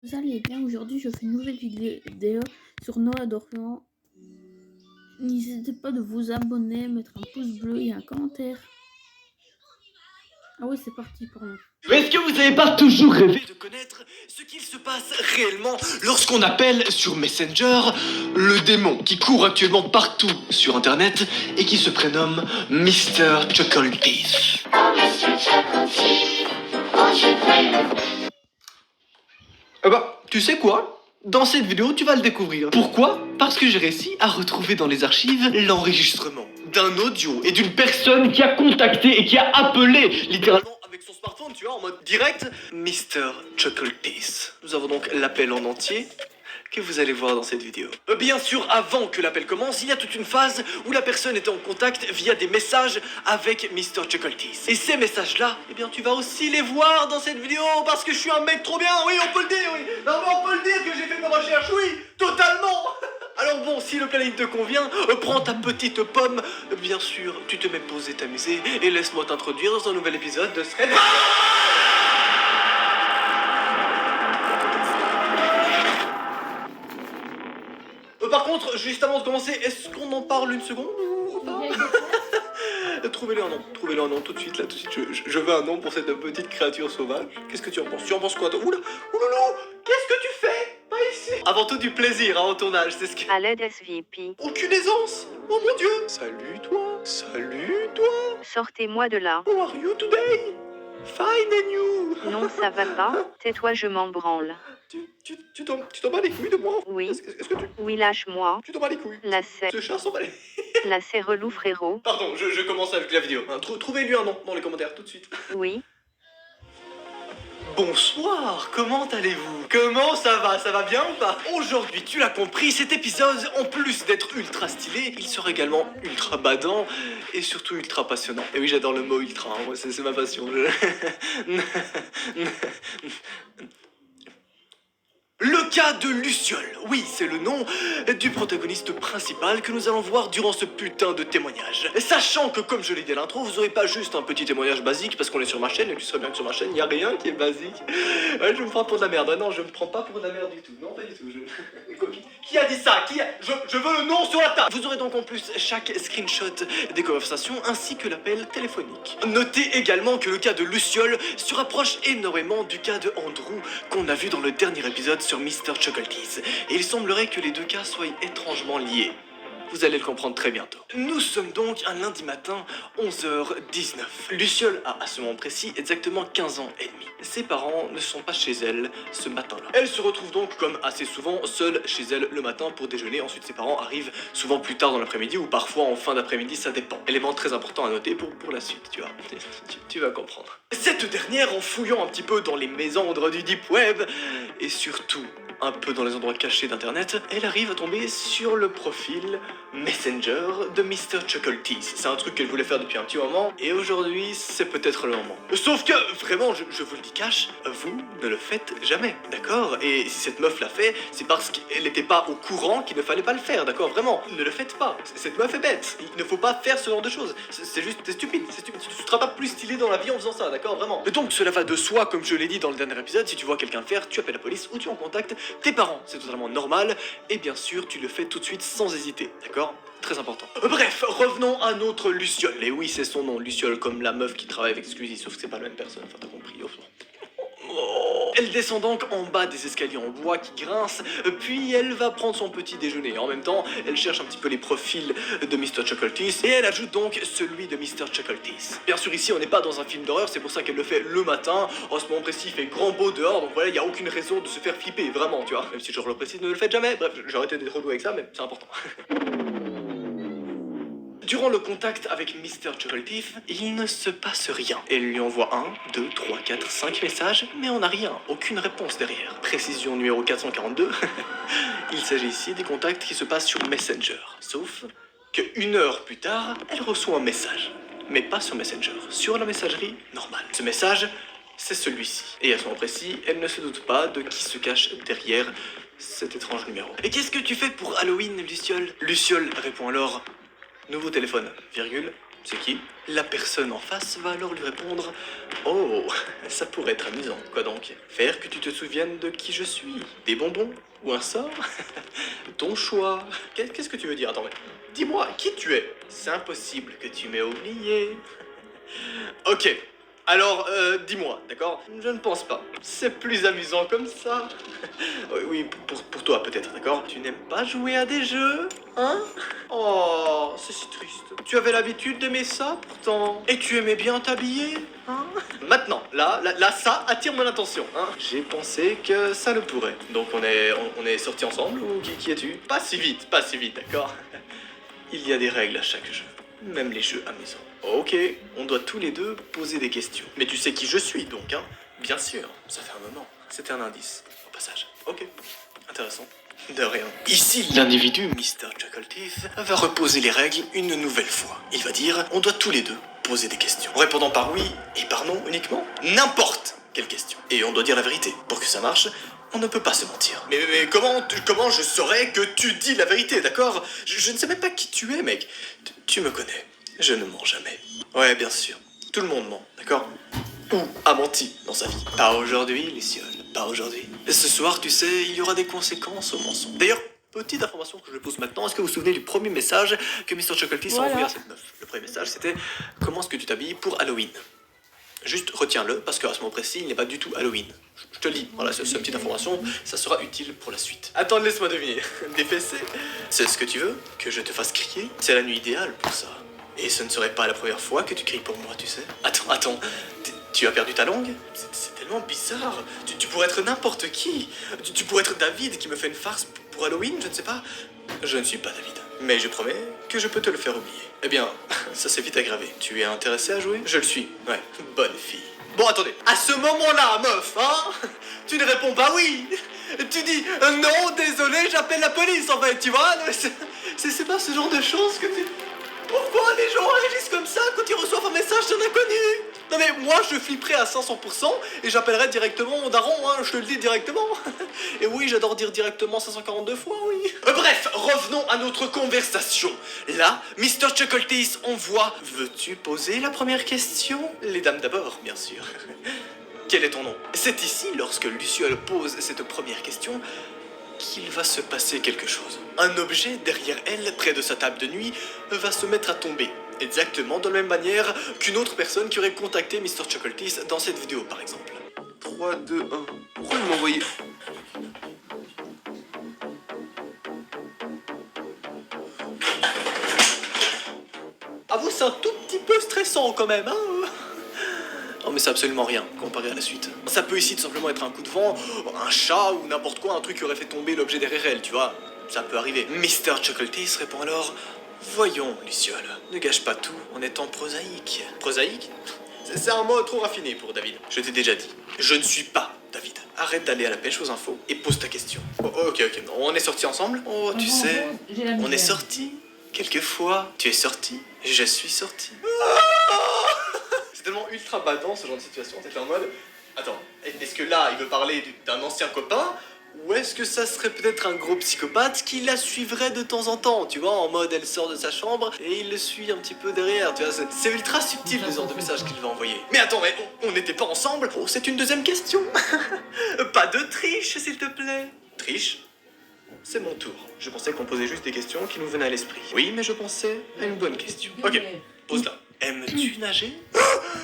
Vous allez bien, aujourd'hui je fais une nouvelle vidéo sur Noah d'Orient. N'hésitez pas de vous abonner, mettre un pouce bleu et un commentaire. Ah ouais, c'est parti pour nous. Est-ce que vous n'avez pas toujours rêvé de connaître ce qu'il se passe réellement lorsqu'on appelle sur Messenger le démon qui court actuellement partout sur internet et qui se prénomme Mr. Chuckleteeth? Eh bah, tu sais quoi? Dans cette vidéo, tu vas le découvrir. Pourquoi? Parce que j'ai réussi à retrouver dans les archives l'enregistrement d'un audio et d'une personne qui a contacté et qui a appelé littéralement avec son smartphone, tu vois, en mode direct, Mr. Chuckleteeth. Nous avons donc l'appel en entier que vous allez voir dans cette vidéo. Bien sûr, avant que l'appel commence, il y a toute une phase où la personne est en contact via des messages avec Mr. Chuckleteeth. Et ces messages-là, eh bien, tu vas aussi les voir dans cette vidéo parce que je suis un mec trop bien, oui, on peut le dire, oui. Non, mais on peut le dire que j'ai fait mes recherches, oui, totalement. Alors bon, si le planning te convient, prends ta petite pomme, bien sûr, tu te mets poser, t'amuser, et laisse-moi t'introduire dans un nouvel épisode de Thread. Par contre, juste avant de commencer, est-ce qu'on en parle une seconde ou pas? Trouvez-le un nom, tout de suite, là, tout de suite. Je veux un nom pour cette petite créature sauvage. Qu'est-ce que tu en penses? Tu en penses quoi, toi? Oula, oulala, qu'est-ce que tu fais? Pas ici. Avant tout, du plaisir, hein, au tournage, c'est ce que... À l'aide SVP. Aucune aisance. Oh mon Dieu. Salut, toi. Salut, toi. Sortez-moi de là. How are you today? Fine and you? Non, ça va pas. Tais-toi, je m'en branle. Tu t'en bats les couilles de moi? Oui. Est-ce que Oui, lâche-moi. tu t'en bats les couilles? Là, c'est... Ce chat s'en bat les... Là, c'est relou, frérot. Pardon, je commence avec la vidéo. Hein. Trouvez-lui un nom dans les commentaires tout de suite. Oui. Bonsoir, comment allez-vous? Comment ça va? Ça va bien ou pas? Aujourd'hui, tu l'as compris, cet épisode, en plus d'être ultra stylé, il sera également ultra badant et surtout ultra passionnant. Et oui, j'adore le mot ultra, hein, moi, c'est ma passion. Le cas de Luciole, oui, c'est le nom du protagoniste principal que nous allons voir durant ce putain de témoignage. Sachant que, comme je l'ai dit à l'intro, vous aurez pas juste un petit témoignage basique parce qu'on est sur ma chaîne et tu sais bien que sur ma chaîne, il n'y a rien qui est basique. Ouais, je me prends pour de la merde. Non, je me prends pas pour de la merde du tout. Non, pas du tout. Qui a dit ça? Je veux le nom sur la table. Vous aurez donc en plus chaque screenshot des conversations ainsi que l'appel téléphonique. Notez également que le cas de Luciole se rapproche énormément du cas de Andrew qu'on a vu dans le dernier épisode sur Mr. Chuckleteeth. Et il semblerait que les deux cas soient étrangement liés. Vous allez le comprendre très bientôt. Nous sommes donc un lundi matin, 11h19. Luciole a à ce moment précis exactement 15 ans et demi. Ses parents ne sont pas chez elle ce matin-là. Elle se retrouve donc, comme assez souvent, seule chez elle le matin pour déjeuner. Ensuite, ses parents arrivent souvent plus tard dans l'après-midi ou parfois en fin d'après-midi, ça dépend. Élément très important à noter pour la suite, tu vois. Tu vas comprendre. Cette dernière, en fouillant un petit peu dans les méandres du deep web et surtout un peu dans les endroits cachés d'internet, elle arrive à tomber sur le profil Messenger de Mr. Chuckleteeth. C'est un truc qu'elle voulait faire depuis un petit moment, et aujourd'hui, c'est peut-être le moment. Sauf que, vraiment, je vous le dis cash, vous ne le faites jamais, d'accord? Et si cette meuf l'a fait, c'est parce qu'elle n'était pas au courant qu'il ne fallait pas le faire, d'accord? Vraiment, ne le faites pas. Cette meuf est bête. Il ne faut pas faire ce genre de choses. C'est juste, c'est stupide, c'est stupide. Tu ne seras pas plus stylé dans la vie en faisant ça, d'accord? Vraiment. Et donc, cela va de soi, comme je l'ai dit dans le dernier épisode, si tu vois quelqu'un le faire, tu appelles la police ou tu en contactes tes parents. C'est totalement normal, et bien sûr, tu le fais tout de suite sans hésiter, d'accord? Très important. Bref, revenons à notre Luciole. Et oui, c'est son nom, Luciole, comme la meuf qui travaille avec Squeezie, sauf que c'est pas la même personne, enfin t'as compris. Elle descend donc en bas des escaliers en bois qui grincent, puis elle va prendre son petit déjeuner. En même temps, elle cherche un petit peu les profils de Mr. Chuckleteeth, et elle ajoute donc celui de Mr. Chuckleteeth. Bien sûr, ici, on n'est pas dans un film d'horreur, c'est pour ça qu'elle le fait le matin. En ce moment précis, il fait grand beau dehors, donc voilà, il n'y a aucune raison de se faire flipper, vraiment, tu vois. Même si je le précise, ne le faites jamais. Bref, j'ai arrêté d'être relou avec ça, mais c'est important. Durant le contact avec Mr. Chuckleteeth, il ne se passe rien. Elle lui envoie 1, 2, 3, 4, 5 messages, mais on n'a rien, aucune réponse derrière. Précision numéro 442, il s'agit ici des contacts qui se passent sur Messenger. Sauf que 1 heure plus tard, elle reçoit un message. Mais pas sur Messenger, sur la messagerie normale. Ce message, c'est celui-ci. Et à ce moment précis, elle ne se doute pas de qui se cache derrière cet étrange numéro. Et qu'est-ce que tu fais pour Halloween, Luciole? Luciole répond alors: nouveau téléphone, virgule, C'est qui? La personne en face va alors lui répondre oh, ça pourrait être amusant. Quoi donc? Faire que tu te souviennes de qui je suis? Des bonbons? Ou un sort? Ton choix. Qu'est-ce que tu veux dire? Attends, mais dis-moi, qui tu es? C'est impossible que tu m'aies oublié. Ok. Alors, dis-moi, d'accord? Je ne pense pas. C'est plus amusant comme ça. Oui, pour toi peut-être, d'accord? Tu n'aimes pas jouer à des jeux? Hein? Oh, c'est si triste. Tu avais l'habitude d'aimer ça, pourtant. Et tu aimais bien t'habiller? Hein? Maintenant, là, ça attire mon attention. Hein? J'ai pensé que ça le pourrait. Donc on est sortis ensemble ou qui es-tu? Pas si vite, d'accord? Il y a des règles à chaque jeu. Même les jeux amusants. Ok, on doit tous les deux poser des questions. Mais tu sais qui je suis donc, hein? Bien sûr, ça fait un moment. C'était un indice, au passage. Ok, intéressant. De rien. Ici, l'individu, Mr. Chuckleteeth, va reposer les règles une nouvelle fois. Il va dire, on doit tous les deux poser des questions. En répondant par oui et par non uniquement, n'importe quelle question. Et on doit dire la vérité. Pour que ça marche, on ne peut pas se mentir. Mais comment je saurais que tu dis la vérité, d'accord? Je ne sais même pas qui tu es, mec. Tu me connais. Je ne mens jamais. Ouais, bien sûr. Tout le monde ment, d'accord? Ou a menti dans sa vie. Pas aujourd'hui, Luciole. Pas aujourd'hui. Ce soir, tu sais, il y aura des conséquences au mensonge. D'ailleurs, petite information que je pose maintenant. Est-ce que vous vous souvenez du premier message que Mr. Chuckleteeth a envoyé à cette meuf? Le premier message, c'était « Comment est-ce que tu t'habilles pour Halloween ?» Juste retiens-le, parce qu'à ce moment précis, il n'est pas du tout Halloween. Je te le dis, voilà, cette petite information, ça sera utile pour la suite. Attends, laisse-moi deviner. Des fessées? C'est ce que tu veux? Que je te fasse crier? C'est la nuit idéale pour ça. Et ce ne serait pas la première fois que tu cries pour moi, tu sais. Attends, tu as perdu ta langue? C'est tellement bizarre. Tu pourrais être n'importe qui. Tu pourrais être David qui me fait une farce pour Halloween, je ne sais pas. Je ne suis pas David. Mais je promets que je peux te le faire oublier. Eh bien, ça s'est vite aggravé. Tu es intéressé à jouer? Je le suis. Ouais, bonne fille. Bon, attendez. À ce moment-là, meuf, hein? Tu ne réponds pas oui. Tu dis non, désolé, j'appelle la police, en fait, tu vois? C'est pas ce genre de choses que tu... Pourquoi les gens réagissent comme ça quand ils reçoivent un message d'un inconnu? Non mais moi je flipperais à 500% et j'appellerais directement mon daron, hein, je te le dis directement. Et oui, j'adore dire directement 542 fois, oui. Bref, revenons à notre conversation. Là, Mr. Chuckleteeth envoie... Veux-tu poser la première question? Les dames d'abord, bien sûr. Quel est ton nom? C'est ici, lorsque Luciole pose cette première question, qu'il va se passer quelque chose. Un objet derrière elle, près de sa table de nuit, va se mettre à tomber. Exactement de la même manière qu'une autre personne qui aurait contacté Mr. Chuckleteeth dans cette vidéo, par exemple. 3, 2, 1... Pourquoi il m'a envoyé... Avoue, c'est un tout petit peu stressant quand même, hein? Non mais c'est absolument rien comparé à la suite. Ça peut ici tout simplement être un coup de vent, un chat ou n'importe quoi, un truc qui aurait fait tomber l'objet derrière elle, tu vois. Ça peut arriver. Mr. Chuckleteeth répond alors « Voyons, Luciole, ne gâche pas tout en étant prosaïque. » Prosaïque? C'est un mot trop raffiné pour David. Je t'ai déjà dit, je ne suis pas David. Arrête d'aller à la pêche aux infos et pose ta question. Oh, ok, on est sortis ensemble? Oh, tu sais, on est sortis. Quelquefois, tu es sorti, je suis sorti. C'est tellement ultra badant ce genre de situation, t'es en mode... Attends, est-ce que là il veut parler d'un ancien copain? Ou est-ce que ça serait peut-être un gros psychopathe qui la suivrait de temps en temps? Tu vois, en mode elle sort de sa chambre et il le suit un petit peu derrière, tu vois, c'est ultra subtil les genres de messages qu'il va envoyer. Mais attends, mais on n'était pas ensemble? Oh, c'est une deuxième question. Pas de triche, s'il te plaît. Triche? C'est mon tour. Je pensais qu'on posait juste des questions qui nous venaient à l'esprit. Oui, mais je pensais à une bonne question. Ok, pose-la. Aimes-tu nager?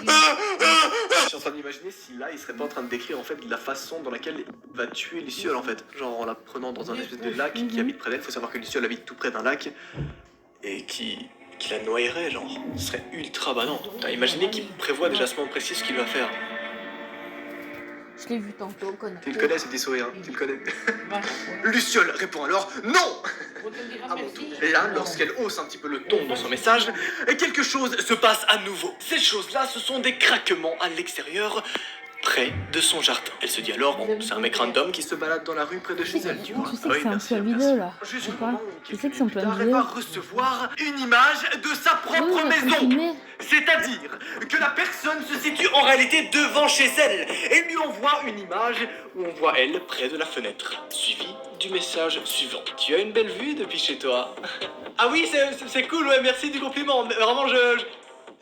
Je suis en train d'imaginer si là, il serait pas en train de décrire en fait la façon dans laquelle il va tuer Luciole en fait. Genre en la prenant dans un espèce de lac qui habite près d'elle. Faut savoir que Luciole habite tout près d'un lac et qui la noyerait, genre. Ce serait ultra banal. Imaginez qu'il prévoit déjà à ce moment précis ce qu'il va faire. Je l'ai vu tantôt, connard. Tu le connais, c'est des sourires, tu le connais. Luciole répond alors non. À mon tour. Et là, lorsqu'elle hausse un petit peu le ton dans son message, quelque chose se passe à nouveau. Ces choses-là, ce sont des craquements à l'extérieur, près de son jardin. Elle se dit alors, bon, c'est un mec random qui se balade dans la rue près de chez elle, tu vois. Tu sais que c'est un peu vidéo là. Jusqu'au Je sais pas. moment où Tu sais que c'est un peu elle vidéo. va recevoir une image de sa propre maison. C'est-à-dire que la personne se situe en réalité devant chez elle et lui envoie une image où on voit elle près de la fenêtre, suivi du message suivant. Tu as une belle vue depuis chez toi. Ah oui, c'est cool, ouais, merci du compliment. Mais vraiment,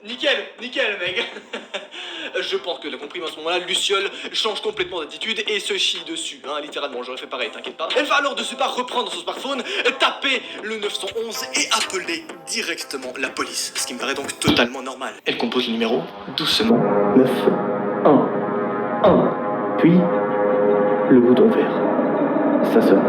Nickel, nickel mec. Je pense que tu as compris, mais à ce moment-là, Luciole change complètement d'attitude et se chie dessus, hein, littéralement, j'aurais fait pareil, t'inquiète pas. Elle va alors de ce pas reprendre son smartphone, taper le 911 et appeler directement la police, ce qui me paraît donc totalement normal. Elle compose le numéro doucement. 9, 1, 1, puis le bouton vert. Ça sonne.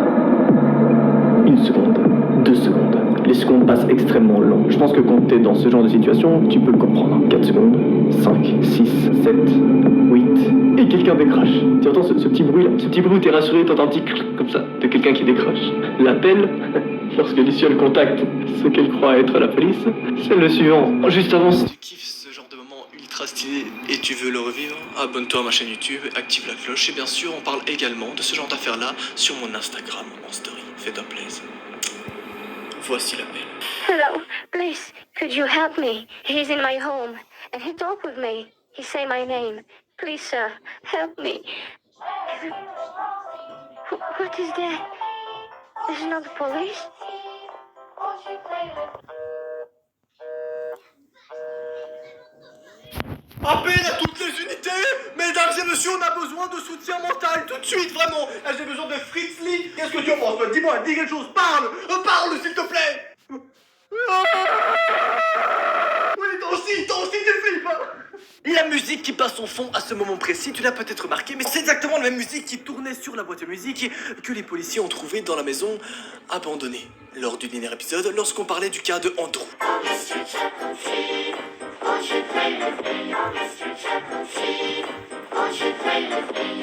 1 seconde, 2 secondes. Les secondes passent extrêmement longues. Je pense que quand t'es dans ce genre de situation, tu peux le comprendre. 4 secondes, 5, 6, 7, 8, et quelqu'un décroche. Tu entends ce petit bruit là, ce petit bruit où t'es rassuré, t'entends un petit clic comme ça, de quelqu'un qui décroche. L'appel, lorsque Luciole contacte ce qu'elle croit être la police, c'est le suivant. Juste avant, Si tu kiffes ce genre de moment ultra stylé et tu veux le revivre, abonne-toi à ma chaîne YouTube, active la cloche et bien sûr on parle également de ce genre d'affaires là sur mon Instagram en story. Fais-toi plaisir. Voici l'appel. Hello, please, could you help me? He's in my home, and he talk with me. He say my name. Please, sir, help me. What is that? This is not the police? Appel à toutes les unités. Mesdames et messieurs, on a besoin de soutien mental tout de suite, vraiment. Là, j'ai besoin de Fritz Lee. Qu'est-ce que tu en penses, toi? Dis-moi, dis quelque chose, parle. Parle, s'il te plaît. Oui, toi aussi, tu flippes. La musique qui passe en fond à ce moment précis, tu l'as peut-être remarqué, mais c'est exactement la même musique qui tournait sur la boîte de musique que les policiers ont trouvée dans la maison abandonnée lors du dernier épisode, lorsqu'on parlait du cas de Andrew.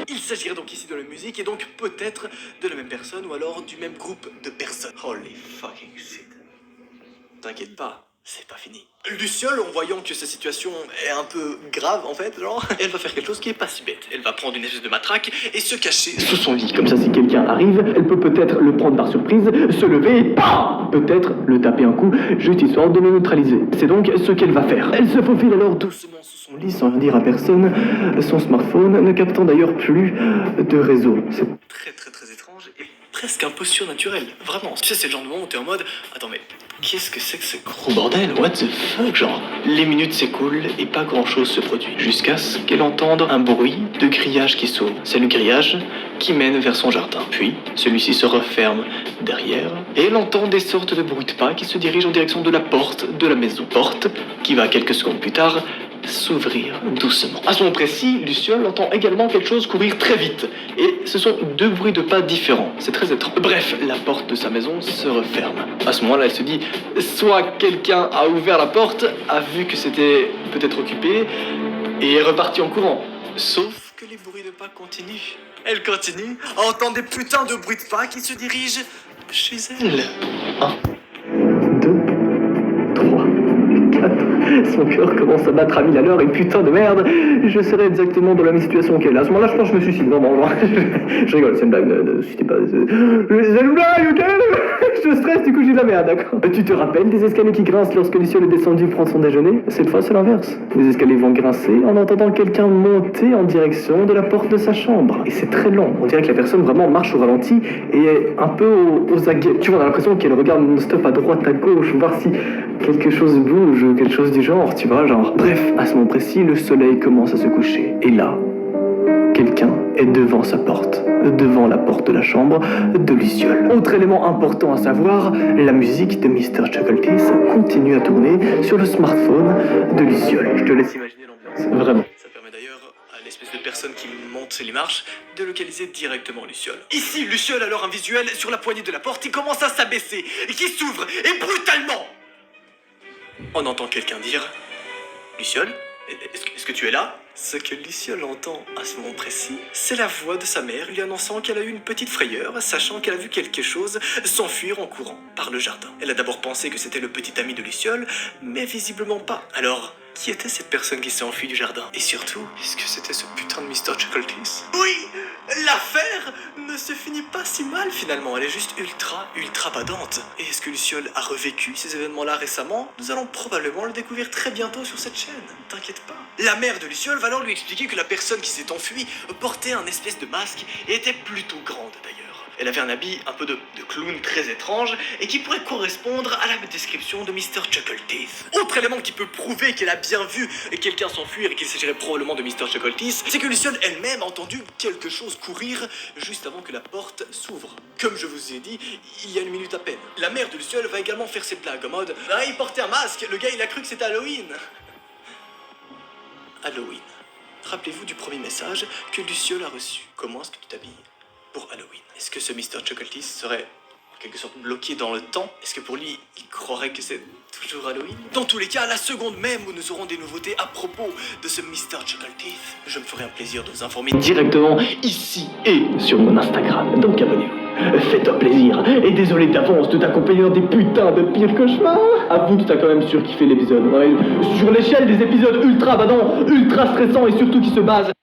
Il s'agirait donc ici de la musique et donc peut-être de la même personne ou alors du même groupe de personnes. Holy fucking shit. T'inquiète pas, c'est pas fini. Luciole, en voyant que sa situation est un peu grave en fait, genre, elle va faire quelque chose qui est pas si bête. Elle va prendre une espèce de matraque et se cacher sous son lit. Comme ça, si quelqu'un arrive, elle peut peut-être le prendre par surprise, se lever et PAM peut-être le taper un coup, juste histoire de le neutraliser. C'est donc ce qu'elle va faire. Elle se faufile alors doucement sous son lit sans rien dire à personne, son smartphone ne captant d'ailleurs plus de réseau. C'est très étrange et presque un peu surnaturel. Vraiment, tu sais, c'est le genre de moment où t'es en mode attends, mais qu'est-ce que c'est que ce gros bordel? What the fuck, genre? Les minutes s'écoulent et pas grand chose se produit. Jusqu'à ce qu'elle entende un bruit de grillage qui s'ouvre. C'est le grillage qui mène vers son jardin. Puis, celui-ci se referme derrière et elle entend des sortes de bruits de pas qui se dirigent en direction de la porte de la maison. Porte qui va quelques secondes plus tard s'ouvrir doucement. À ce moment précis, Luciole entend également quelque chose courir très vite. Et ce sont deux bruits de pas différents. C'est très étrange. Bref, la porte de sa maison se referme. À ce moment-là, elle se dit, soit quelqu'un a ouvert la porte, a vu que c'était peut-être occupé, et est reparti en courant. Sauf que les bruits de pas continuent. Elle continue à entendre des putains de bruits de pas qui se dirigent chez elle. 2, 3, 4. Son cœur commence à battre à 1000 à l'heure et putain de merde, je serais exactement dans la même situation qu'elle. À ce moment-là, je pense que je me suicide, vraiment. Je rigole, c'est une blague, ne suicide pas. C'est une blague, ok? Je stresse, du coup j'ai de la merde, d'accord? Tu te rappelles des escaliers qui grincent lorsque Luciole est descendu prendre son déjeuner? Cette fois, c'est l'inverse. Les escaliers vont grincer en entendant quelqu'un monter en direction de la porte de sa chambre. Et c'est très lent. On dirait que la personne vraiment marche au ralenti et est un peu aux aguets. Tu vois, on a l'impression qu'elle regarde non-stop à droite, à gauche, voir si quelque chose bouge ou quelque chose du genre, tu vois, genre. Bref, à ce moment précis, le soleil commence à se coucher. Et là, quelqu'un est devant sa porte, devant la porte de la chambre de Luciole. Autre élément important à savoir, la musique de Mr. Chuckleteeth continue à tourner sur le smartphone de Luciole. Je te laisse imaginer l'ambiance, vraiment. Ça permet d'ailleurs à l'espèce de personne qui monte les marches de localiser directement Luciole. Ici, Luciole a alors un visuel sur la poignée de la porte qui commence à s'abaisser et qui s'ouvre et brutalement. On entend quelqu'un dire « Luciole, est-ce que tu es là ?» Ce que Luciole entend à ce moment précis, c'est la voix de sa mère lui annonçant qu'elle a eu une petite frayeur, sachant qu'elle a vu quelque chose s'enfuir en courant par le jardin. Elle a d'abord pensé que c'était le petit ami de Luciole, mais visiblement pas. Alors, qui était cette personne qui s'est enfuie du jardin? Et surtout, est-ce que c'était ce putain de Mr. Chuckleteeth? Oui, l'affaire ne se finit pas si mal finalement, elle est juste ultra badante. Et est-ce que Luciole a revécu ces événements-là récemment? Nous allons probablement le découvrir très bientôt sur cette chaîne, t'inquiète pas. La mère de Luciole va alors lui expliquer que la personne qui s'est enfuie portait un espèce de masque et était plutôt grande d'ailleurs. Elle avait un habit un peu de clown très étrange et qui pourrait correspondre à la description de Mr. Chuckleteeth. Autre élément qui peut prouver qu'elle a bien vu quelqu'un s'enfuir et qu'il s'agirait probablement de Mr. Chuckleteeth, c'est que Luciole elle-même a entendu quelque chose courir juste avant que la porte s'ouvre. Comme je vous ai dit, il y a une minute à peine. La mère de Luciole va également faire ses blagues en mode « Ah, il portait un masque, le gars il a cru que c'était Halloween !» Halloween. Rappelez-vous du premier message que Luciole a reçu. Comment est-ce que tu t'habilles pour Halloween? Est-ce que ce Mr. Chuckleteeth serait en quelque sorte bloqué dans le temps? Est-ce que pour lui, il croirait que c'est toujours Halloween? Dans tous les cas, la seconde même où nous aurons des nouveautés à propos de ce Mr. Chuckleteeth, je me ferai un plaisir de vous informer Directement ici et sur mon Instagram, donc abonnez-vous. Fais-toi plaisir, et désolé d'avance de t'accompagner dans des putains de pires cauchemars. Avoue que t'as quand même surkiffé l'épisode. Ouais, sur l'échelle des épisodes ultra badants, ultra stressants et surtout qui se basent